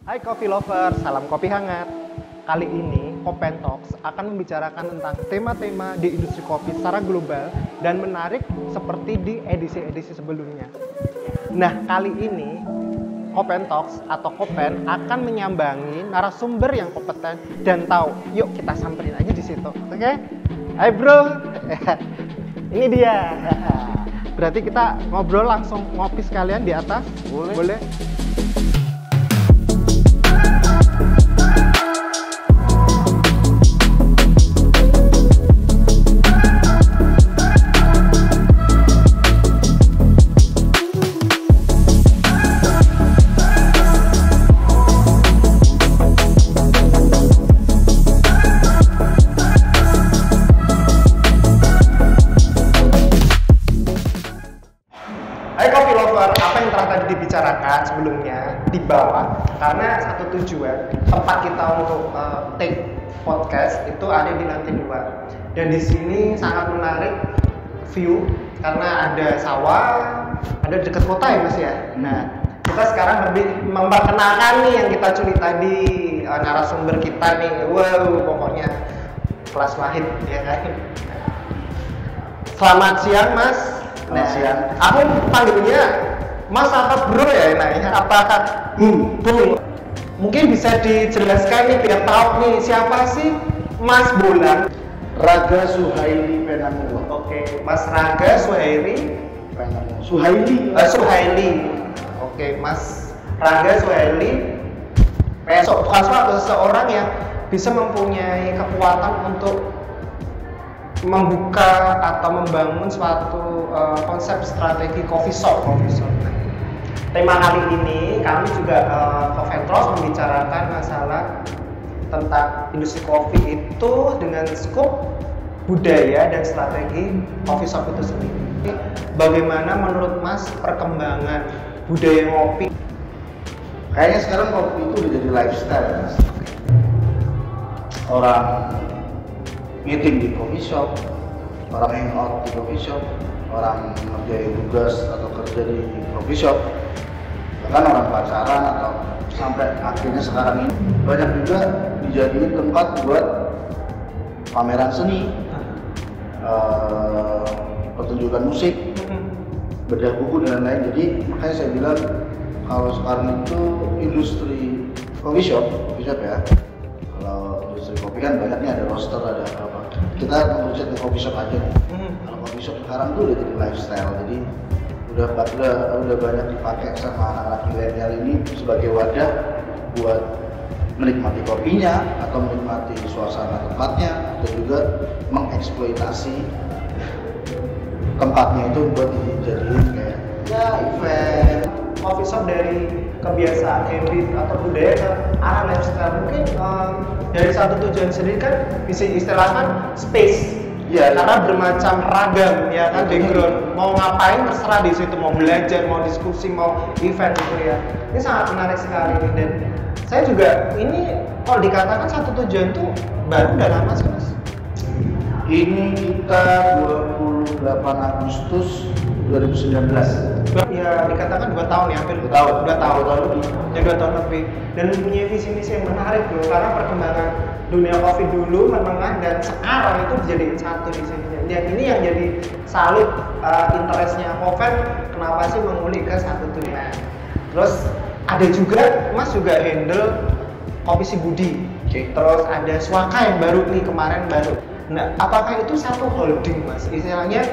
Hai Coffee Lover, salam kopi hangat. Kali ini Kopen Talks akan membicarakan tentang tema-tema di industri kopi secara global dan menarik seperti di edisi-edisi sebelumnya. Nah, kali ini Kopen Talks atau Kopen akan menyambangi narasumber yang kompeten dan tahu. Yuk kita samperin aja di situ, oke? Hai bro, ini dia. Berarti kita ngobrol langsung ngopi sekalian di atas? Boleh? Dibicarakan sebelumnya di bawah karena satu tujuan tempat kita untuk take podcast itu ada di lantai 2 dan di sini sangat menarik view karena ada sawah, ada dekat kota ya mas ya. Nah kita sekarang lebih memperkenalkan nih yang kita culik tadi narasumber kita nih, wow pokoknya kelas wahid ya kan. Selamat siang mas. Selamat siang. Aku panggilnya Mas apa bro ya enaknya? Apakah bro? Mungkin bisa dijelaskan nih biar tahu nih siapa sih Mas Bolang? Raga Suhaili Penamula. Oke, Mas Raga Suhaili Penamula. Suhaili. Oke, Mas Raga Suhaili. Seorang yang bisa mempunyai kekuatan untuk membuka atau membangun suatu konsep strategi coffee shop. Tema kali ini kami juga Kopen Talks membicarakan masalah tentang industri kopi itu dengan skop budaya dan strategi coffee shop itu sendiri. Bagaimana menurut Mas perkembangan budaya ngopi? Kayaknya sekarang kopi itu udah jadi lifestyle mas. Orang meeting di coffee shop, orang hangout di coffee shop, orang ngerjain tugas atau kerja di coffee shop, bahkan orang pacaran atau sampai akhirnya sekarang ini banyak juga dijadiin tempat buat pameran seni, pertunjukan musik, bedah buku dan lain-lain. Jadi makanya saya bilang kalau sekarang itu industri coffee shop ya. Kalau industri kopi kan banyaknya ada roaster, ada apa. Kita mengurusin di coffee shop aja nih. Kalau coffee shop sekarang tuh udah jadi lifestyle, jadi udah banyak dipakai sama anak-anak milenial ini sebagai wadah buat menikmati kopinya atau menikmati suasana tempatnya atau juga mengeksploitasi tempatnya itu buat dijadiin kayak ya event. Coffee shop dari kebiasaan habit atau budaya ke arah lifestyle mungkin dari satu tujuan sendiri kan bisa istilahkan space. Ya, karena bermacam ragam ya kan background, mau ngapain terserah di situ, mau belajar, mau diskusi, mau event gitu ya. Ini sangat menarik sekali dan saya juga ini kalau dikatakan satu tujuan tuh baru udah lama sih mas. Ini kita 28 Agustus 2019. Ya dikatakan 2 tahun ya, hampir 2 tahun lebih. Ya 2 tahun lebih. Dan punya visi misi yang menarik loh, karena perkembangan dunia kopi dulu, menengah dan sekarang itu dijadiin satu di sini. Dan ini yang jadi salut interestnya Kopen, kenapa sih mengulik ke satu dunia. Terus ada juga Mas juga handle kopi si Budi. Terus ada Swaka yang baru nih kemarin baru. Nah, apakah itu satu holding Mas? Istilahnya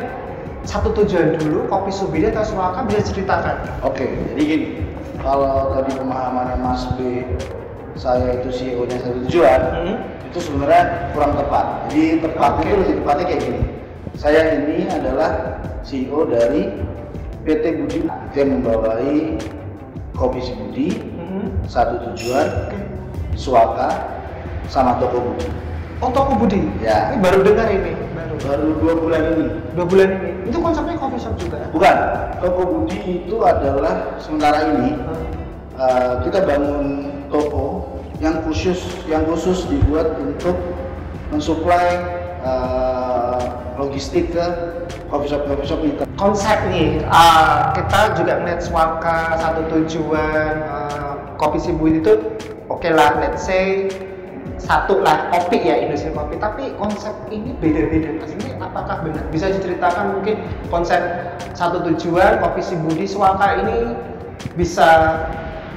satu tujuan dulu, kopi Subidi atau Swaka, bisa ceritakan? Oke, jadi gini, kalau tadi pemahamannya Mas B, saya itu CEO-nya satu tujuan, itu sebenarnya kurang tepat. Jadi itu lebih tepatnya kayak gini. Saya ini adalah CEO dari PT Budi yang membawai kopi si Budi, satu tujuan, Swaka, sama Toko Budi. Oh, Toko Budi? Ya. Ini baru dengar ini. Baru 2 bulan ini. 2 bulan ini. Itu konsepnya coffee shop juga? Bukan. Toko Budi itu adalah sementara ini kita bangun toko yang khusus dibuat untuk mensuplai logistik ke coffee shop itu. Konsep nih, kita juga melihat Swaka satu tujuan kopi si Budi itu oke lah, let's say satu lah kopi ya, industri kopi, tapi konsep ini beda-beda Mas. Ini apakah benar? Bisa diceritakan mungkin konsep satu tujuan kopi si Budi Suaka ini bisa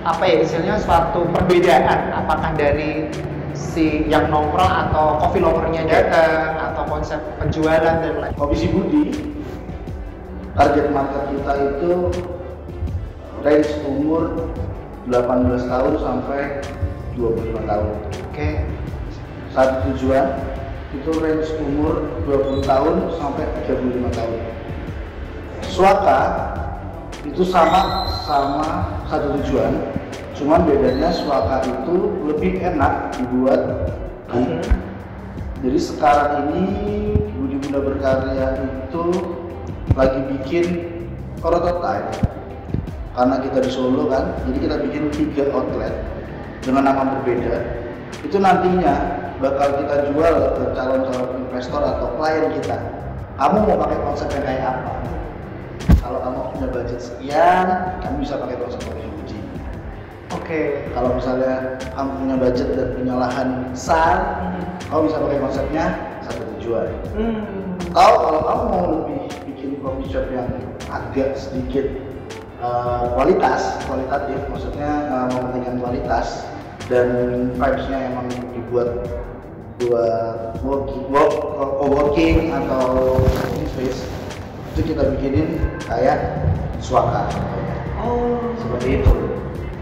apa ya istilahnya suatu perbedaan, apakah dari si yang nongkrong atau coffee lovernya datang atau konsep penjualan dan lain. Kopi si Budi, target market kita itu range umur 18 tahun sampai 25 tahun. Oke. Satu tujuan itu range umur 20 tahun sampai 35 tahun. Suaka itu sama satu tujuan, cuman bedanya Suaka itu lebih enak dibuat. Jadi sekarang ini Budi Bunda Berkarya itu lagi bikin prototype karena kita di Solo kan, jadi kita bikin 3 outlet dengan nama berbeda. Itu nantinya bakal kita jual ke calon-calon investor atau klien kita. Kamu mau pakai konsep yang kayak apa? Kalau kamu punya budget sekian, kamu bisa pakai konsep Kopi Budi. Oke. Kalau misalnya kamu punya budget dan punya lahan besar, kamu bisa pakai konsepnya satu tujuan. Kalau kamu mau lebih bikin coffee shop yang agak sedikit kualitatif, maksudnya mementingkan kualitas dan vibes-nya emang dibuat buat working atau working space, itu kita bikinin kayak Suaka. Seperti itu.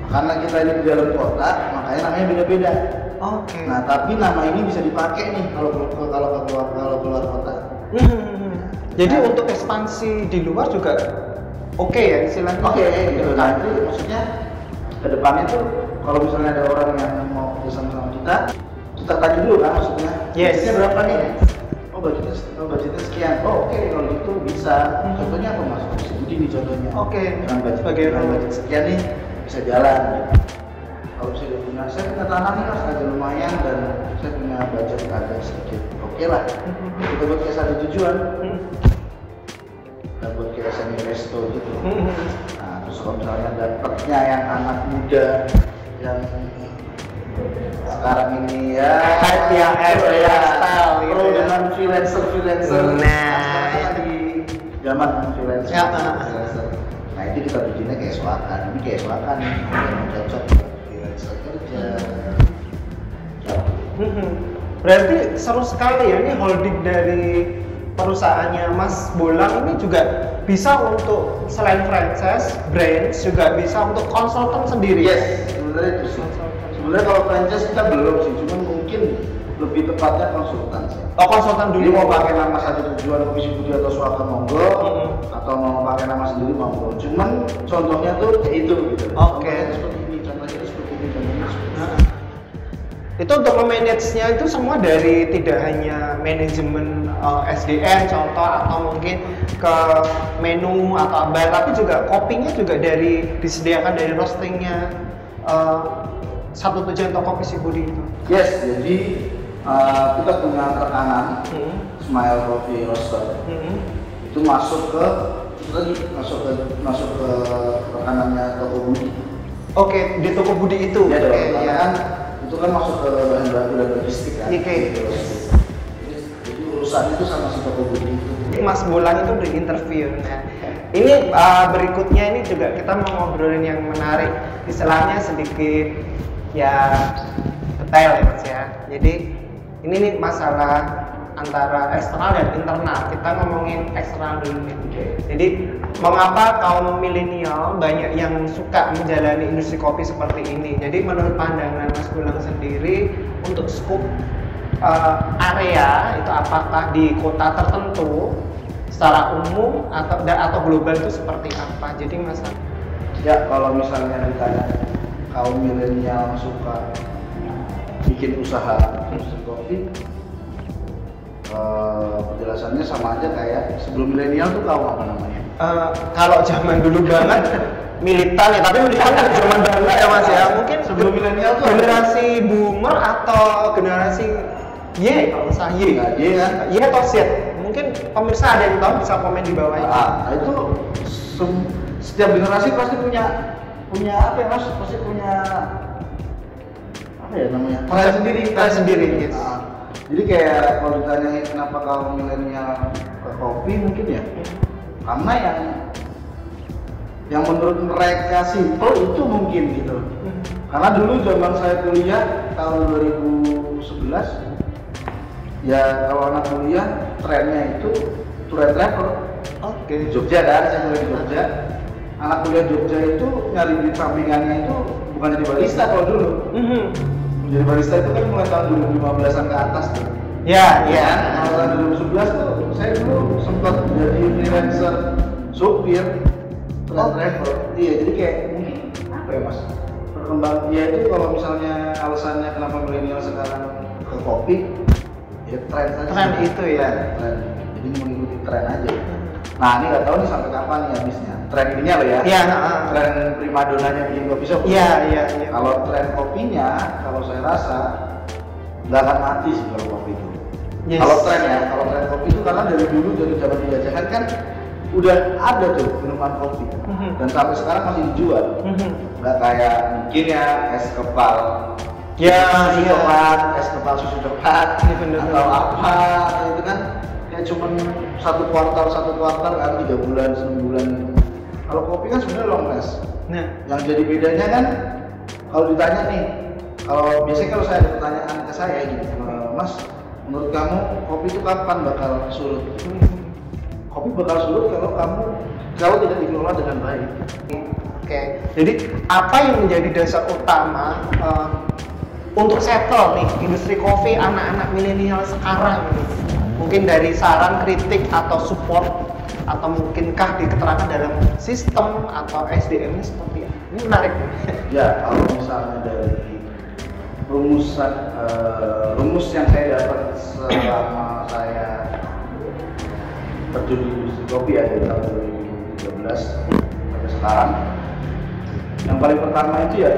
Karena kita ini di dalam kota, makanya namanya beda-beda. Oke. Nah, tapi nama ini bisa dipakai nih kalau keluar kota. Jadi untuk ekspansi di luar juga oke ya istilahnya. Oke, gitu. Nah, itu maksudnya ke depannya tuh kalau misalnya ada orang yang mau bersama sama kita tanya dulu kan maksudnya. Yes. Budgetnya berapa nih? Budgetnya sekian. Oke, kalau gitu bisa. Contohnya apa Mas? Budi nih contohnya. Oke. Dengan budget sekian nih bisa jalan. Kalau saya udah punya, saya punya tanah nih Mas, agak lumayan dan saya punya budget agak sedikit. Oke lah. Kita buat kayak satu tujuan. Kita buat kayak semi resto gitu. Nah, terus kalau misalnya dapetnya yang anak muda yang sekarang ini ya style gitu ya. Dengan freelancer. Nah, di zaman freelancer. Ya, Nah, itu kita bikinnya kayak Suaka. Ini kayak Suaka nih, yang cocok buat freelancer kerja. Berarti seru sekali ya, ini holding dari perusahaannya Mas Bolang ini juga bisa untuk selain franchise, brands juga bisa untuk konsultan sendiri. Yes, sebenarnya itu sih. Sebenarnya kalau franchise kita belum sih, cuman mungkin lebih tepatnya konsultan sih. Oh, konsultan dulu. Jadi mau pakai nama satu tujuan Kopi si Budi atau Suaka monggo, atau mau pakai nama sendiri monggo. Cuman contohnya tuh kayak itu gitu. Oke. Contohnya seperti ini. Itu untuk memanage-nya itu semua dari tidak hanya manajemen SDM contoh atau mungkin ke menu atau bar, tapi juga kopinya juga disediakan dari roastingnya satu tujuan untuk Kopi si Budi itu. Yes, jadi kita punya rekanan Smile Coffee Roaster. Itu masuk ke rekanannya Toko Budi. Oke, di Toko Budi itu. Ya, Oke, ya. kan itu kan masuk ke bahan baku dan logistik kan. Oke. Jadi urusan itu sama si Toko Budi itu. Mas Bolang itu di interview. Nah, ini berikutnya ini juga kita mau ngobrolin yang menarik, istilahnya sedikit ya detail ya Mas ya. Jadi ini nih masalah antara eksternal dan internal. Kita ngomongin eksternal dulu nih. Jadi mengapa kaum milenial banyak yang suka menjalani industri kopi seperti ini? Jadi menurut pandangan Mas Bolang sendiri untuk scope area itu apakah di kota tertentu secara umum atau global itu seperti apa? Jadi Mas ya kalau misalnya ditanya kaum milenial suka bikin usaha industri kopi, penjelasannya sama aja kayak sebelum milenial tuh kaum apa namanya? Kalau zaman dulu banget militan ya, tapi militan kan zaman banget ya Mas ya. Mungkin sebelum milenial tuh generasi boomer atau generasi Y kalau saya Y. Nah, Y kan? Y atau Z. Mungkin pemirsa ada yang tahu bisa komen di bawah ini. Nah, itu setiap generasi pasti punya punya apa ya mas? Pasti punya apa ya namanya? Tren sendiri. Yes. Jadi kayak kalau ditanyain kenapa kaum milenial ke kopi mungkin ya, karena yang menurut mereka simpel itu mungkin gitu. Karena dulu zaman saya kuliah tahun 2011, ya kalau anak kuliah trennya itu tour and travel. Oke. Jogja kan, saya kuliah di Jogja. Anak kuliah Jogja itu nyari duit sampingannya itu bukan jadi barista kalau dulu. Menjadi barista itu kan mulai tahun 2015-an ke atas tuh. Ya. Kalau tahun 2011 tuh saya dulu sempat jadi freelancer supir travel. Iya, jadi kayak mungkin apa ya mas? Berkembang ya itu kalau misalnya alasannya kenapa milenial sekarang ke kopi, ya tren saja. Tren itu ya. Tren. Jadi mengikuti tren aja. Nah ini nggak tahu nih sampai kapan nih habisnya. Tren ininya loh ya. Iya. Tren primadonanya bikin kopi shop. Iya. Kalau tren kopinya, kalau saya rasa nggak akan mati sih kalau kopi itu. Yes. Kalau tren kopi itu karena dari dulu dari zaman penjajahan kan udah ada tuh minuman kopi dan sampai sekarang masih dijual. Nggak kayak mungkin ya es kepal. Es kepal susu coklat atau apa itu kan ya cuman satu kuartal kan 3 bulan 9 bulan. Kalau kopi kan sebenarnya long last. Nah, yang jadi bedanya kan kalau ditanya nih, kalau biasanya kalau saya ada pertanyaan ke saya gitu, Mas, menurut kamu kopi itu kapan bakal surut? Kopi bakal surut kalau tidak dikelola dengan baik. Oke. Jadi apa yang menjadi dasar utama untuk settle nih industri kopi anak-anak milenial sekarang ini? Mungkin dari saran, kritik atau support, atau mungkinkah di keterangan dalam sistem atau SDM-nya seperti apa? Ini menarik. Ya, kalau misalnya dari rumus yang saya dapat selama saya terjun di industri kopi ya dari tahun 2013 sampai sekarang, yang paling pertama itu ya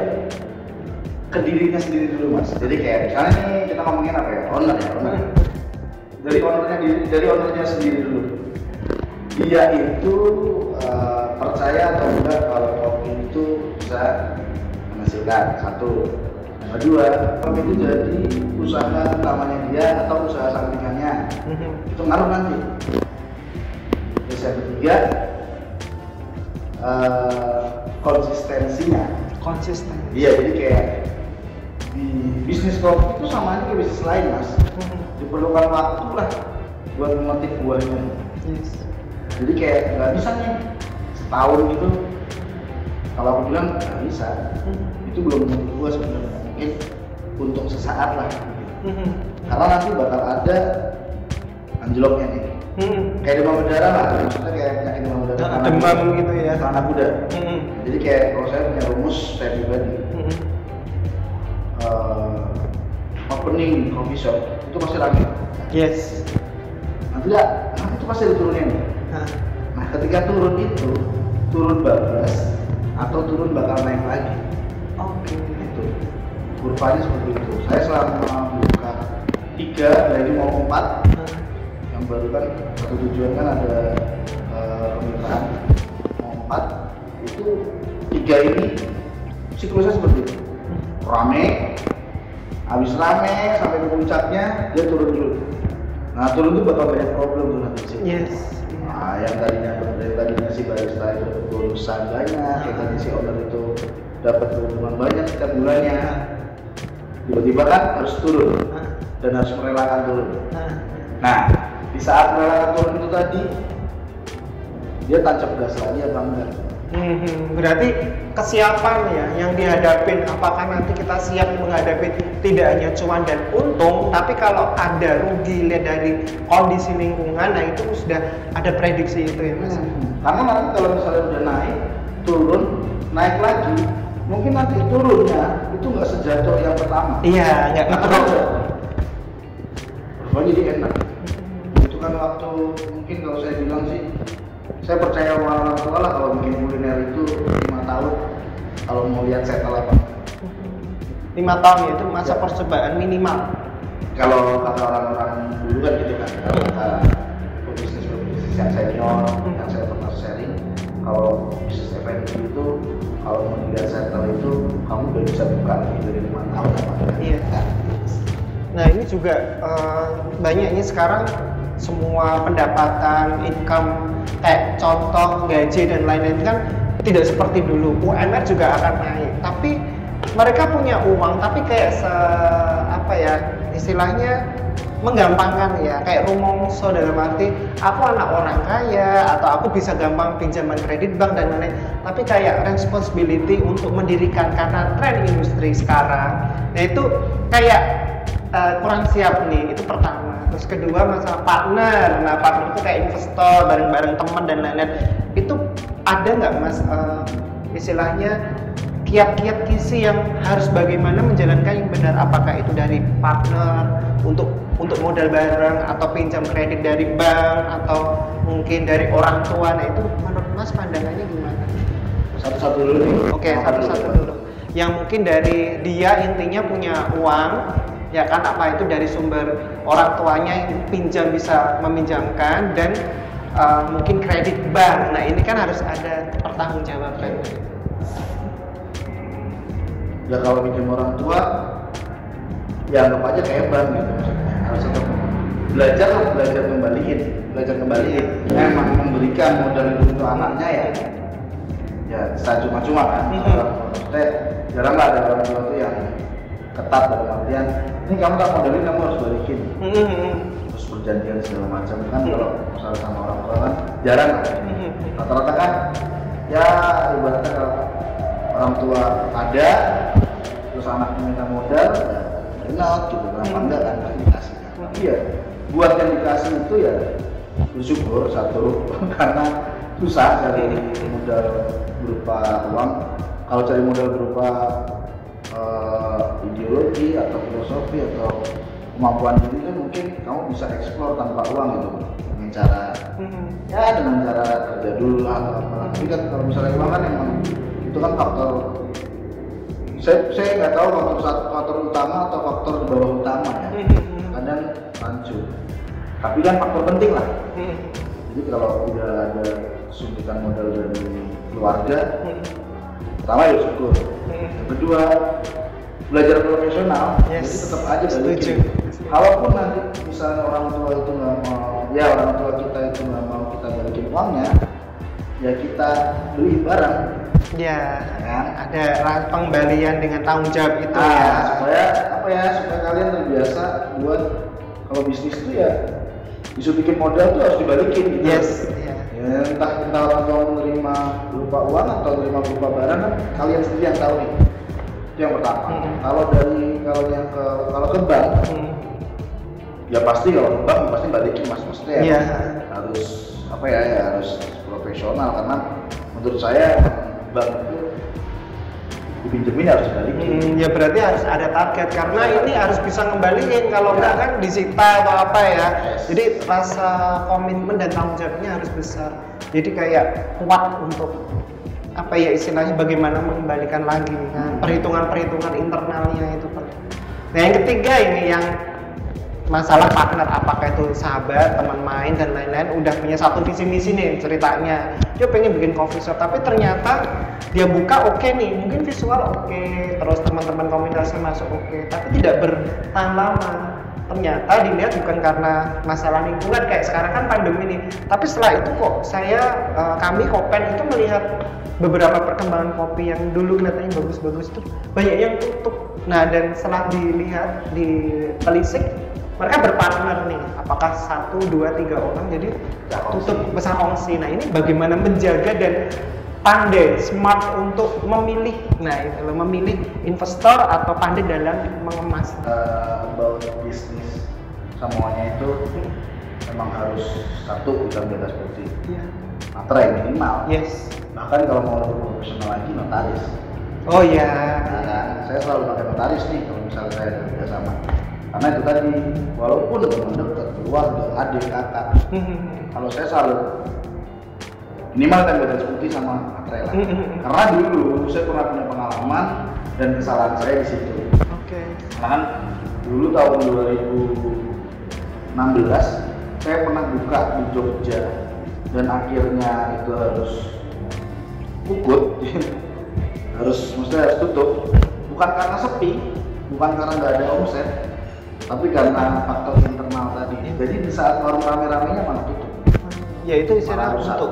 ke dirinya sendiri dulu mas. Jadi kayak misalnya nih kita ngomongin apa ya, owner. Dari ownernya sendiri dulu. Dia itu percaya atau enggak kalau kopi itu bisa menghasilkan, satu. Yang kedua, kopi itu jadi usaha utamanya dia atau usaha sampingannya. Itu ngaruh nanti. Terus yang ketiga, konsistensinya. Iya, jadi kayak di bisnis kopi itu sama aja kayak bisnis lain mas. Diperlukan waktu lah buat memetik buahnya. Yes. Jadi kayak nggak bisa nih setahun gitu. Kalau aku bilang nggak bisa, itu belum memetik buah sebenarnya. Mungkin untuk sesaat lah. Karena nanti bakal ada anjloknya nih. Kayak demam berdarah lah, maksudnya kayak penyakit demam berdarah. Demam gitu ya. Anak muda. Jadi kayak kalau saya punya rumus saya pribadi. Opening coffee shop itu pasti rame. Yes. Nanti itu pasti diturunin. Nah ketika turun bagus atau turun bakal naik lagi. Oke. Itu kurvanya seperti itu. Saya selama buka 3 lagi mau 4 yang baru kan satu tujuan kan ada pemerintahan mau 4 itu 3 ini siklusnya seperti itu. Rame, habis rame sampai ke puncaknya dia turun dulu. Nah turun itu bakal banyak problem tuh nanti sih. Yes. Nah yang tadinya si barista itu dapat bonusan banyak, yang tadi si owner itu dapat keuntungan banyak setiap bulannya, tiba-tiba kan harus turun dan harus merelakan turun. Nah di saat merelakan turun itu tadi dia tancap gas lagi apa enggak? Berarti kesiapan ya yang dihadapin, apakah nanti kita siap menghadapi tidak hanya cuan dan untung, tapi kalau ada rugi lihat dari kondisi lingkungan, nah itu sudah ada prediksi itu ya mas. Karena nanti kalau misalnya udah naik, turun, naik lagi, mungkin nanti turunnya itu nggak sejatuh yang pertama. Iya, nggak ngetrok. Pokoknya jadi enak. Itu kan waktu mungkin kalau saya bilang sih, saya percaya orang tua lah kalau bikin kuliner itu 5 tahun kalau mau lihat settle apa. 5 tahun ya, itu masa percobaan minimal. Kalau kata orang-orang dulu kan gitu kan, kalau kata pebisnis yang senior yang saya pernah sharing, kalau bisnis F&B itu kalau mau dilihat settle itu kamu udah bisa buka lebih dari 5 tahun apa? Iya. Nah ini juga banyaknya sekarang semua pendapatan, income, kayak contoh gaji dan lain-lain kan tidak seperti dulu. UMR juga akan naik, tapi mereka punya uang, tapi kayak apa ya istilahnya menggampangkan ya, kayak rumongso dalam arti aku anak orang kaya atau aku bisa gampang pinjaman kredit bank dan lain-lain, tapi kayak responsibility untuk mendirikan karena tren industri sekarang, nah itu kayak kurang siap nih, itu pertama. Terus kedua masalah partner, nah partner itu kayak investor bareng-bareng teman dan lain-lain, itu ada nggak mas istilahnya kiat-kiat kisi yang harus bagaimana menjalankan yang benar, apakah itu dari partner untuk modal bareng atau pinjam kredit dari bank atau mungkin dari orang tua, nah itu menurut mas pandangannya gimana? Satu-satu dulu nih. Oke, satu-satu dulu. Yang mungkin dari dia intinya punya uang, ya kan, apa itu dari sumber orang tuanya yang pinjam bisa meminjamkan dan mungkin kredit bank. Nah ini kan harus ada pertanggungjawaban. Ya kalau pinjam orang tua, ya anggap aja kayak bank gitu maksudnya. Harus tetap belajar kembaliin. Emang memberikan modal itu untuk anaknya ya secara cuma-cuma kan. Maksudnya jarang lah ada orang tua itu yang ketat dalam artian ini kamu tak modalin kamu harus balikin. Terus perjanjian segala macam kan kalau misalnya sama orang tua kan jarang lah. Rata-rata kan ya ibaratnya kalau orang tua ada terus anaknya minta modal enak gitu, kenapa enggak kan pasti dikasih kan. Tapi ya buat yang dikasih itu ya bersyukur satu karena susah cari modal berupa uang. Kalau cari modal berupa ideologi atau filosofi atau kemampuan diri kan mungkin kamu bisa eksplor tanpa uang gitu dengan cara dengan cara kerja dulu lah atau apa. Tapi kan kalau misalnya uang kan emang itu kan faktor, saya nggak tahu faktor utama atau faktor di bawah utama ya. Kadang rancu, tapi kan faktor penting lah. Jadi kalau udah ada suntikan modal dari keluarga, pertama ya syukur. Yang kedua belajar profesional, jadi tetap aja balikin. Kalaupun nanti misalnya orang tua itu nggak mau, ya orang tua kita itu nggak mau kita balikin uangnya, ya kita beli barang. Ya, ada pengembalian dengan tanggung jawab itu supaya supaya kalian terbiasa buat kalau bisnis itu ya disuntikin modal tuh harus dibalikin gitu. Yes. Ya, entah orang tua menerima berupa uang atau menerima berupa barang kan kalian sendiri yang tahu nih. Itu yang pertama. Kalau ke bank, ya pasti kalau ke bank pasti balikin mas, maksudnya ya harus harus profesional karena menurut saya bank itu dipinjemin harus dibalikin. Ya berarti harus ada target karena ini harus bisa ngembaliin, kalau enggak kan disita atau apa ya. Jadi rasa komitmen dan tanggung jawabnya harus besar. Jadi kayak kuat untuk apa ya istilahnya bagaimana mengembalikan lagi kan. Perhitungan internalnya itu. Nah yang ketiga ini yang masalah partner, apakah itu sahabat, teman main dan lain-lain, udah punya satu visi misi nih ceritanya, dia pengen bikin coffee shop tapi ternyata dia buka oke nih, mungkin visual oke, terus teman-teman komunitasnya masuk oke, tapi tidak bertahan lama. Ternyata dilihat bukan karena masalah lingkungan kayak sekarang kan pandemi nih, tapi setelah itu kok kami Kopen itu melihat beberapa perkembangan kopi yang dulu kelihatannya bagus-bagus itu banyak yang tutup. Nah dan setelah dilihat di telisik, mereka berpartner nih, apakah 1, 2, 3 orang, jadi tutup besar ongsi. Nah ini bagaimana menjaga dan pandai, smart untuk memilih, memilih investor atau pandai dalam mengemas. About bisnis semuanya itu memang harus satu kita beda seperti materai minimal. Yes. Bahkan kalau mau lebih profesional lagi notaris. Oh iya. Nah, saya selalu pakai notaris nih kalau misalnya saya kerja sama. Karena itu tadi, walaupun teman dekat, keluarga, adik, kakak, kalau saya selalu minimal kan beda putih sama materai lah. Karena dulu saya pernah punya pengalaman dan kesalahan saya di situ. Karena kan dulu tahun 2016 saya pernah buka di Jogja dan akhirnya itu harus pukut maksudnya harus tutup, bukan karena sepi, bukan karena nggak ada omset, tapi karena faktor internal tadi. Jadi di saat warung rame-ramenya malah tutup. Ya itu istilah Malah rusak. untuk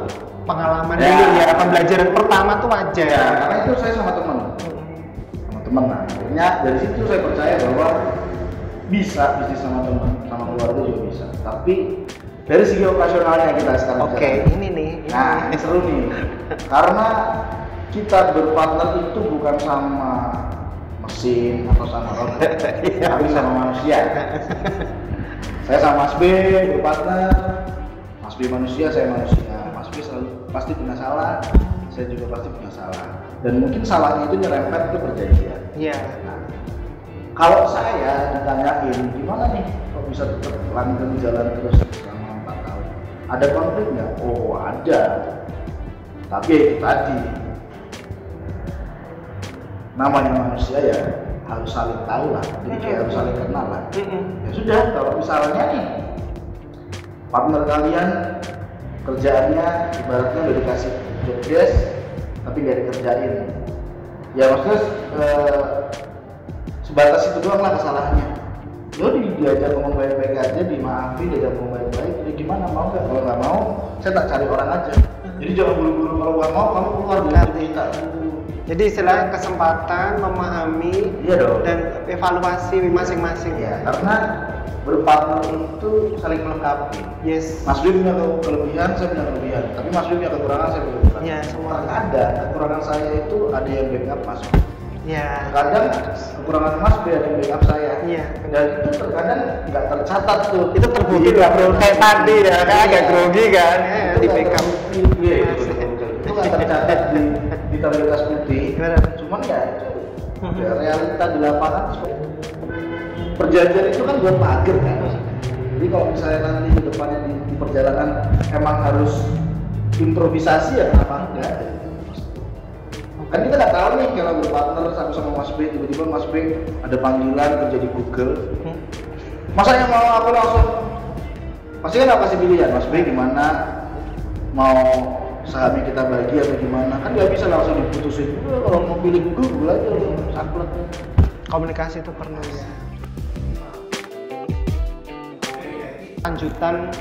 pengalaman Ya. dulu ya, pembelajaran pertama tuh wajar. Ya, karena itu saya sama teman. Nah, akhirnya dari situ saya percaya bahwa bisa bisnis sama teman, sama keluarga juga bisa. Tapi dari segi operasionalnya kita sekarang. Oke, ini nih. Nah, ini seru nih. Karena kita berpartner itu bukan sama mesin atau sama organ, tapi sama manusia. Saya sama Mas B berpartner, Mas B manusia, saya manusia. Mas B selalu pasti punya salah, saya juga pasti punya salah. Dan mungkin salahnya itu nyerempet ke perjanjian. Iya. Nah, kalau saya ditanyain gimana nih kok bisa tetap langgeng jalan terus selama 4 tahun, ada konflik nggak? Oh ada, tapi ya itu tadi namanya manusia ya harus saling tahu lah, jadi kayak harus saling kenal lah. Ya sudah, kalau misalnya nih partner kalian kerjaannya ibaratnya udah dikasih job desk tapi nggak dikerjain, ya maksudnya sebatas itu doang lah kesalahannya. Ya diajak ngomong baik-baik aja, dimaafin, diajak ngomong baik-baik. Jadi gimana, mau nggak? Kalau nggak mau, saya tak cari orang aja. Jadi jangan buru-buru, kalau nggak mau kamu keluar dari kita. Jadi istilahnya kesempatan memahami dan evaluasi masing-masing. Ya, karena berpartner itu saling melengkapi. Yes. Mas Dwi punya kelebihan, saya punya kelebihan. Tapi Mas Dwi punya kekurangan, saya punya kekurangan. Ya, semua ada kekurangan saya itu ada yang backup Mas Dwi. Ya. Kadang kekurangan Mas Dwi ada yang backup saya. Iya. Dan itu terkadang nggak tercatat tuh. Itu terbukti nggak bro? Kayak tadi ya, kayak agak grogi kan? Ya, Itu di nggak backup. Iya, itu nggak tercatat di tabelitas putih. Gimana? Cuman ya itu ya, realita di lapangan. Perjanjian itu kan buat pagar kan. Jadi kalau misalnya nanti ke depannya di perjalanan emang harus improvisasi ya kenapa enggak? Kan kita nggak tahu nih kalau berpartner sama Mas B, tiba-tiba Mas B ada panggilan kerja di Google. Masa yang mau aku langsung pasti kan aku kasih pilihan, Mas B gimana, mau sahamnya kita bagi atau gimana, kan nggak bisa langsung diputusin. Kalau mau pilih Google aja loh, saklek. Komunikasi itu perlu ya. Lanjutan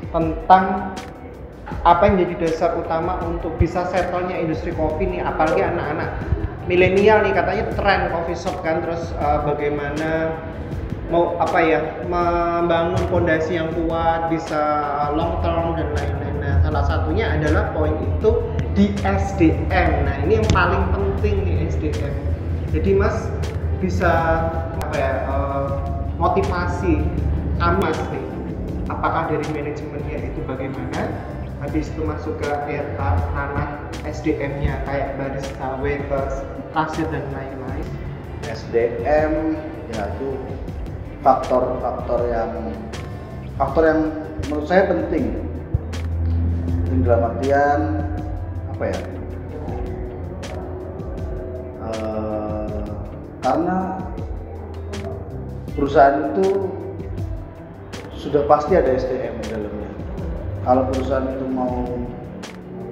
tentang apa yang jadi dasar utama untuk bisa settle-nya industri kopi nih, apalagi anak-anak milenial nih, katanya tren coffee shop kan, terus bagaimana mau apa ya, membangun fondasi yang kuat, bisa long term dan lain-lain. Nah, salah satunya adalah poin itu di SDM. Nah, ini yang paling penting nih, SDM. Jadi Mas bisa apa ya, motivasi Mas nih, apakah dari manajemennya itu bagaimana, habis itu masuk ke ranah SDM-nya kayak barista, waiters, kasir dan lain-lain. SDM ya itu faktor yang menurut saya penting dalam artian apa ya, karena perusahaan itu sudah pasti ada SDM di dalamnya. Kalau perusahaan itu mau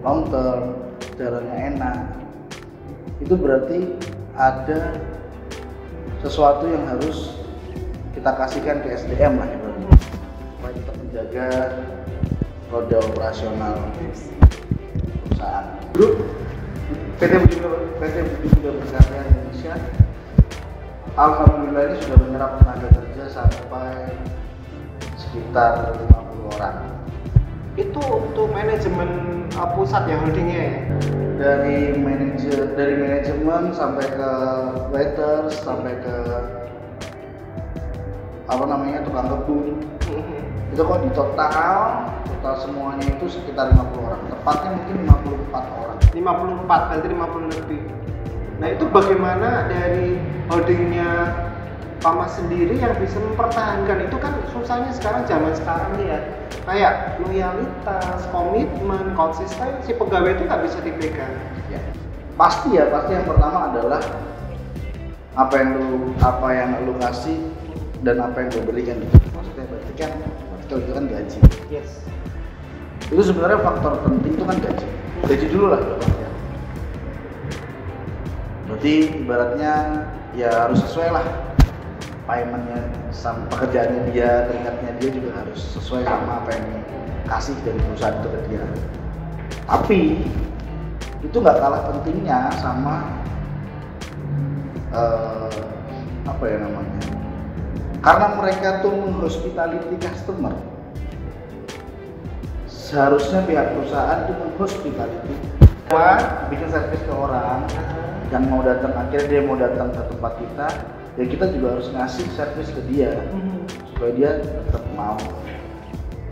long term, jalannya enak, itu berarti ada sesuatu yang harus kita kasihkan ke SDM lah, supaya tetap menjaga roda operasional perusahaan. Grup PT Budi Muda Berkarya Indonesia alhamdulillah ini sudah menyerap tenaga kerja sampai sekitar 50 orang. Itu untuk manajemen pusat ya, holdingnya ya? Dari manajemen sampai ke waiters, sampai ke apa namanya, tukang kebun. Itu kok di total semuanya itu sekitar 50 orang. Tepatnya mungkin 54 orang. 54, berarti 50 lebih. Nah, itu bagaimana dari holdingnya Pak Mas sendiri yang bisa mempertahankan itu? Kan susahnya sekarang, zaman sekarang nih ya, kayak loyalitas, komitmen, konsistensi pegawai itu nggak bisa dipegang. Ya, pasti yang pertama adalah apa yang lu kasih dan apa yang lu berikan. Maksudnya berarti kan itu kan gaji. Yes. Itu sebenarnya faktor penting itu kan gaji. Gaji dulu lah ya. Berarti ibaratnya ya harus sesuai lah paymentnya sama pekerjaannya dia, teringatnya dia juga harus sesuai sama apa yang dikasih dari perusahaan itu ke dia. Tapi itu nggak kalah pentingnya sama apa ya namanya, karena mereka tuh menghospitality customer. Seharusnya pihak perusahaan itu menghospitality, bikin servis ke orang yang mau datang, akhirnya dia mau datang ke tempat kita, ya kita juga harus ngasih servis ke dia supaya dia tetap mau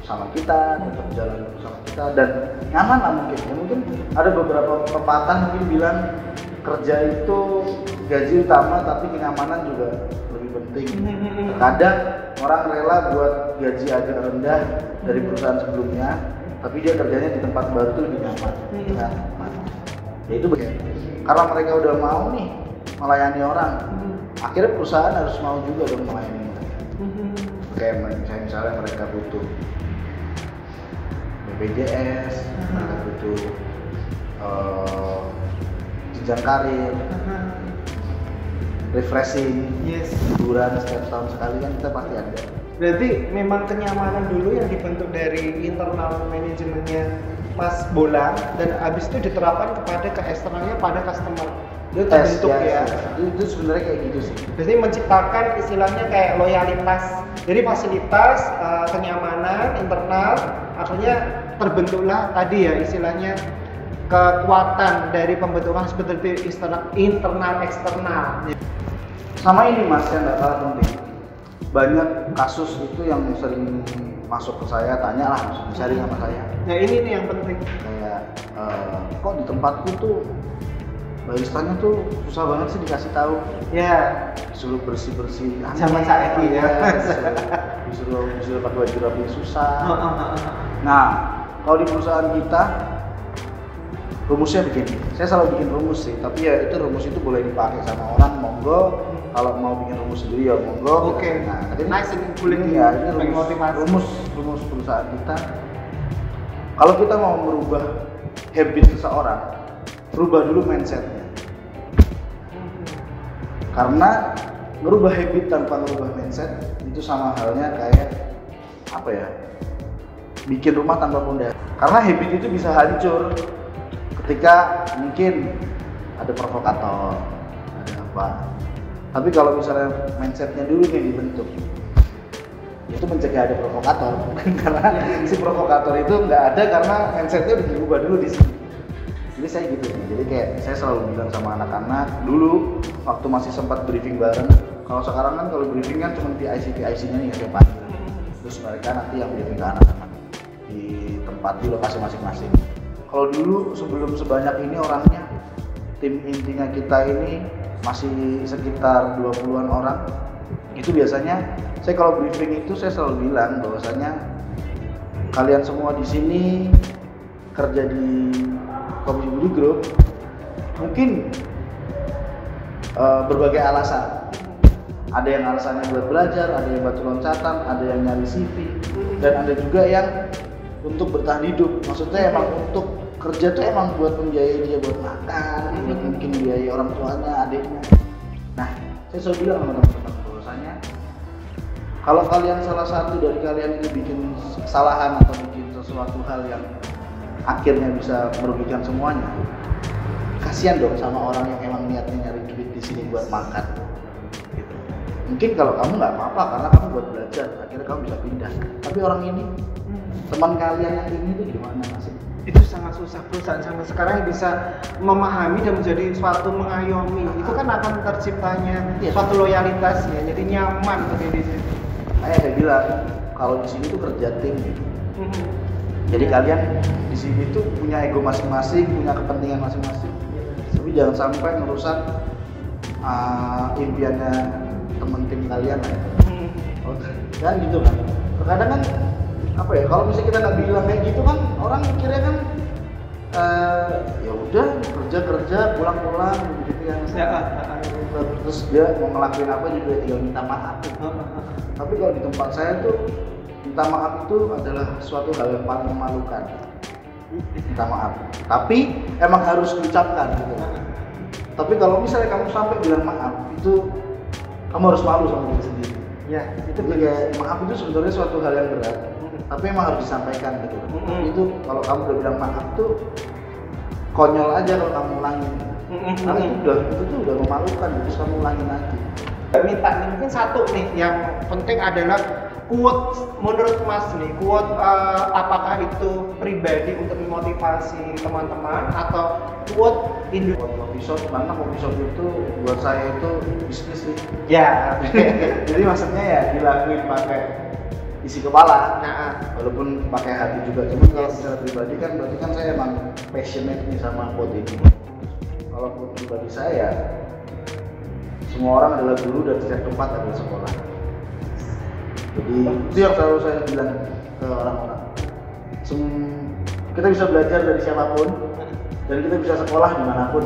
sama kita, tetap jalan sama kita dan nyaman lah mungkin. Ya, mungkin ada beberapa pepatah mungkin bilang kerja itu gaji utama tapi kenyamanan juga lebih penting. Terkadang orang rela buat gaji agak rendah dari perusahaan sebelumnya, tapi dia kerjanya di tempat baru itu lebih nyaman. Kan? Ya itu karena mereka udah mau nih melayani orang, akhirnya perusahaan harus mau juga dong melayani mereka. Kayak misalnya mereka butuh BPJS, mereka butuh jenjang karir, refreshing, liburan setiap tahun sekali kan kita pasti ada. Berarti memang kenyamanan dulu yang dibentuk dari internal manajemennya Mas Bolang dan habis itu diterapkan ke eksternalnya pada customer. Itu terbentuk ya. Itu sebenarnya kayak gitu sih. Jadi menciptakan istilahnya kayak loyalitas. Jadi fasilitas, kenyamanan internal, akhirnya terbentuklah tadi ya istilahnya kekuatan dari pembentukan seperti internal eksternal. Sama ini Mas yang nggak kalah penting. Banyak kasus itu yang sering masuk ke saya, tanya lah, sharing sama saya. Nah ini nih yang penting. Kayak kok di tempatku tuh baristanya tuh susah banget sih dikasih tahu. Ya. Disuruh bersih-bersih. Zaman saiki ya. Disuruh pakai baju rapi susah. Nah, kalau di perusahaan kita rumusnya begini. Saya selalu bikin rumus sih, tapi ya itu rumus itu boleh dipakai sama orang, monggo. Kalau mau bikin rumus sendiri ya monggo. Oke. Nah, tapi nice ini ya ini rumus perusahaan kita. Kalau kita mau merubah habit seseorang, rubah dulu mindsetnya. Karena merubah habit tanpa merubah mindset itu sama halnya kayak apa ya? Bikin rumah tanpa pondasi. Karena habit itu bisa hancur ketika mungkin ada provokator, ada apa. Tapi kalau misalnya mindsetnya dulu yang dibentuk, itu mencegah ada provokator. Karena si provokator itu nggak ada karena mindsetnya udah diubah dulu di sini. Jadi saya gitu nih. Jadi kayak saya selalu bilang sama anak-anak dulu waktu masih sempat briefing bareng. Kalau sekarang kan kalau briefing kan cuma PIC-nya nih yang saya panggil. Terus mereka nanti yang briefing ke anak-anak di tempat di lokasi masing-masing. Kalau dulu sebelum sebanyak ini orangnya, tim intinya kita ini masih sekitar 20-an orang. Itu biasanya saya kalau briefing itu saya selalu bilang bahwasanya kalian semua di sini kerja di Kopi Budi Group mungkin berbagai alasan. Ada yang alasannya buat belajar, ada yang batu loncatan, ada yang nyari CV, dan ada juga yang untuk bertahan hidup. Maksudnya emang untuk kerja tuh emang buat membiayai dia buat makan, buat mungkin biayai orang tuanya, adiknya. Nah, saya selalu bilang sama teman-teman bahwasanya kalau kalian salah satu dari kalian itu bikin kesalahan atau bikin sesuatu hal yang akhirnya bisa merugikan semuanya, kasihan dong sama orang yang emang niatnya nyari duit di sini buat makan. Gitu. Mungkin kalau kamu nggak apa-apa karena kamu buat belajar, akhirnya kamu bisa pindah. Tapi orang ini, teman kalian yang ini tuh gimana sih? Itu sangat susah perusahaan sampai sekarang bisa memahami dan menjadi suatu mengayomi. Itu kan akan terciptanya suatu loyalitas ya, jadi nyaman seperti itu. Saya bilang kalau di sini tuh kerja tim gitu. Jadi kalian di sini tuh punya ego masing-masing, punya kepentingan masing-masing. Tapi jangan sampai ngerusak impiannya teman tim kalian lah. Kan gitu kan. Terkadang kan apa ya, kalau misalnya kita nggak bilang kayak gitu kan orang mikirnya kan ya udah kerja pulang gitu kan. Terus dia mau ngelakuin apa juga tinggal minta maaf. Tapi kalau di tempat saya tuh minta maaf itu adalah suatu hal yang paling memalukan. Minta maaf, tapi emang harus diucapkan gitu. Tapi kalau misalnya kamu sampai bilang maaf, itu kamu harus malu sama diri sendiri. Ya, itu Jadi kayak maaf itu sebenarnya suatu hal yang berat, tapi emang harus disampaikan gitu. Itu kalau kamu udah bilang maaf tuh konyol aja kalau kamu ulangin. Karena itu tuh udah memalukan, terus kamu ulangin lagi. Minta nih, mungkin satu nih yang penting adalah quote menurut Mas nih, quote apakah itu pribadi untuk memotivasi teman-teman atau quote Coffee shop, karena coffee shop itu buat saya itu bisnis sih. ya. Jadi maksudnya ya dilakuin pakai isi kepala, Nah, walaupun pakai hati juga. Cuma kalau secara pribadi kan berarti kan saya emang passionate nih sama quote ini. Kalau quote pribadi saya, semua orang adalah guru dan setiap tempat adalah sekolah. Jadi itu yang selalu saya bilang ke orang-orang. Kita bisa belajar dari siapapun dan kita bisa sekolah dimanapun.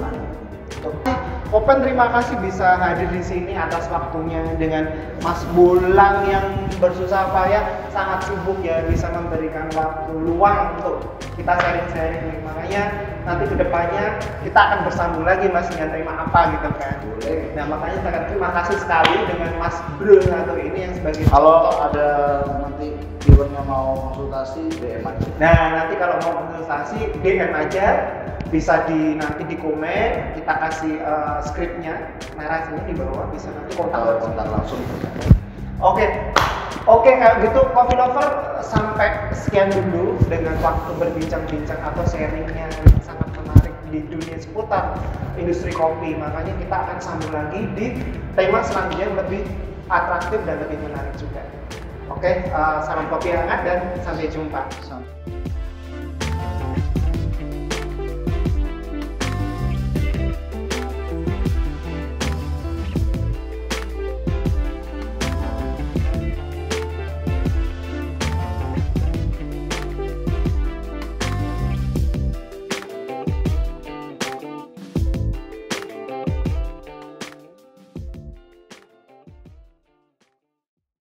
Open, terima kasih bisa hadir di sini atas waktunya dengan Mas Bolang yang bersusah payah, sangat sibuk ya, bisa memberikan waktu luang untuk kita sharing-sharing. Makanya nanti kedepannya kita akan bersambung lagi Mas dengan tema apa gitu kan. Nah makanya sangat terima kasih sekali dengan Mas Bro atau ini yang sebagai kalau ada nanti viewernya mau konsultasi DM aja. Nah nanti kalau mau konsultasi DM aja, bisa nanti di komen, kita kasih skripnya, narasinya di bawah, bisa nanti kontak langsung. Oke, kayak gitu Coffee Lover, sampai sekian dulu dengan waktu berbincang-bincang atau sharingnya yang sangat menarik di dunia seputar industri kopi. Makanya kita akan sambung lagi di tema selanjutnya yang lebih atraktif dan lebih menarik juga. Oke, salam kopi hangat dan sampai jumpa.